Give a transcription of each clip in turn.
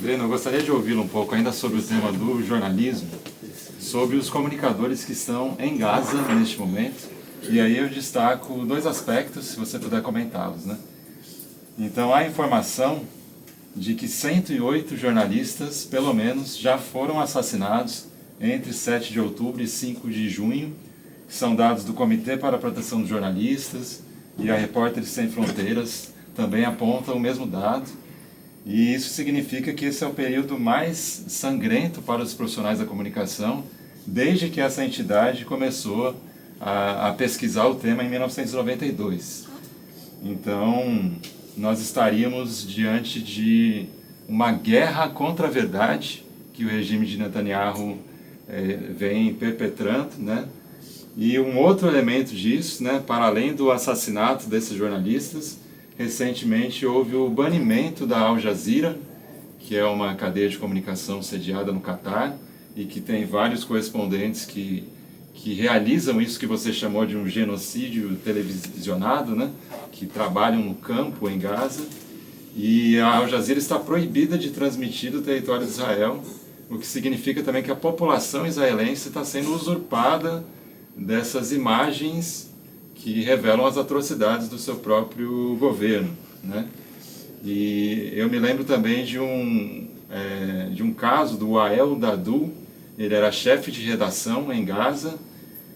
Breno, eu gostaria de ouvi-lo um pouco ainda sobre o tema do jornalismo, sobre os comunicadores que estão em Gaza neste momento. E aí eu destaco dois aspectos, se você puder comentá-los, né? Então, há informação de que 108 jornalistas, pelo menos, já foram assassinados entre 7 de outubro e 5 de junho, que são dados do Comitê para a Proteção dos Jornalistas, e a Repórteres Sem Fronteiras também apontam o mesmo dado. E isso significa que esse é o período mais sangrento para os profissionais da comunicação, desde que essa entidade começou a pesquisar o tema em 1992. Então, nós estaríamos diante de uma guerra contra a verdade que o regime de Netanyahu vem perpetrando, né? E um outro elemento disso, né, para além do assassinato desses jornalistas, recentemente houve o banimento da Al Jazeera, que é uma cadeia de comunicação sediada no Catar e que tem vários correspondentes que realizam isso que você chamou de um genocídio televisionado, né? Que trabalham no campo em Gaza. E a Al Jazeera está proibida de transmitir do território de Israel, o que significa também que a população israelense está sendo usurpada dessas imagens que revelam as atrocidades do seu próprio governo, né? E eu me lembro também de um caso do Wael Dadu. Ele era chefe de redação em Gaza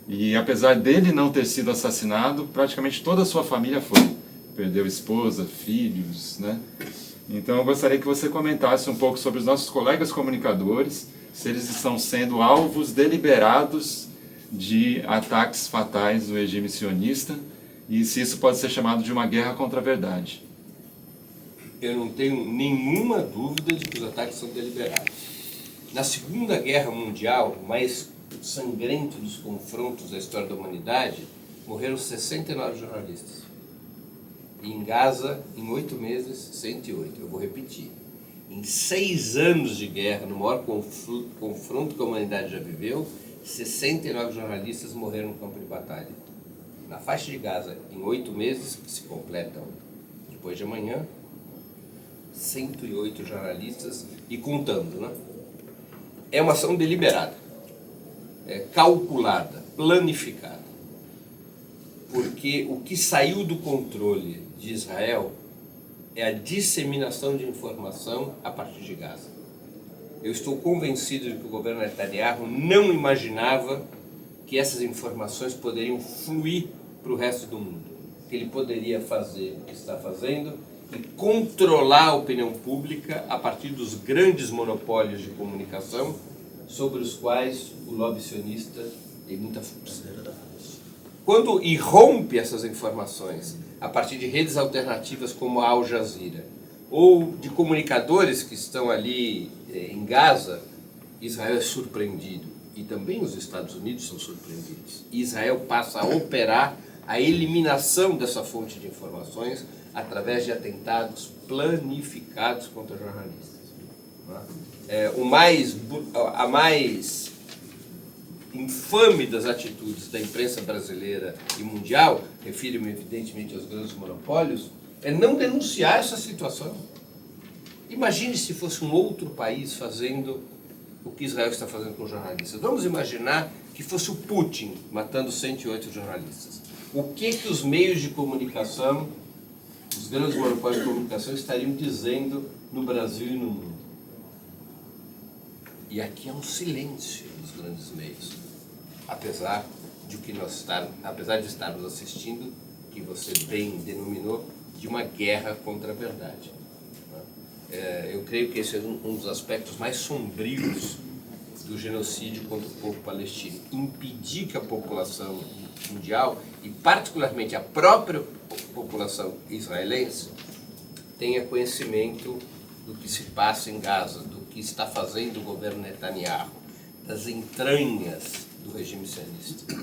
e, apesar dele não ter sido assassinado, praticamente toda a sua família foi. Perdeu esposa, filhos, né? Então eu gostaria que você comentasse um pouco sobre os nossos colegas comunicadores, se eles estão sendo alvos deliberados de ataques fatais do regime sionista e se isso pode ser chamado de uma guerra contra a verdade. Eu não tenho nenhuma dúvida de que os ataques são deliberados. Na Segunda Guerra Mundial, o mais sangrento dos confrontos da história da humanidade, morreram 69 jornalistas. E em Gaza, em 8 meses, 108. Eu vou repetir. Em 6 anos de guerra, no maior confronto que a humanidade já viveu, 69 jornalistas morreram no campo de batalha. Na faixa de Gaza, em 8 meses, que se completam depois de amanhã, 108 jornalistas e contando, né? É uma ação deliberada, calculada, planificada. Porque o que saiu do controle de Israel é a disseminação de informação a partir de Gaza. Eu estou convencido de que o governo Netanyahu não imaginava que essas informações poderiam fluir para o resto do mundo. Que ele poderia fazer o que está fazendo e controlar a opinião pública a partir dos grandes monopólios de comunicação sobre os quais o lobby sionista tem muita força. Quando irrompe essas informações a partir de redes alternativas como a Al Jazeera ou de comunicadores que estão ali em Gaza, Israel é surpreendido e também os Estados Unidos são surpreendidos. E Israel passa a operar a eliminação dessa fonte de informações através de atentados planificados contra jornalistas. A mais infame das atitudes da imprensa brasileira e mundial, refiro-me evidentemente aos grandes monopólios, é não denunciar essa situação. Imagine se fosse um outro país fazendo o que Israel está fazendo com jornalistas. Vamos imaginar que fosse o Putin matando 108 jornalistas. O que os meios de comunicação, os grandes monopólios de comunicação estariam dizendo no Brasil e no mundo? E aqui há um silêncio dos grandes meios, apesar de estarmos assistindo, que você bem denominou, de uma guerra contra a verdade. Eu creio que esse é um dos aspectos mais sombrios do genocídio contra o povo palestino. Impedir que a população mundial, e particularmente a própria população israelense, tenha conhecimento do que se passa em Gaza, do que está fazendo o governo Netanyahu, das entranhas do regime sionista.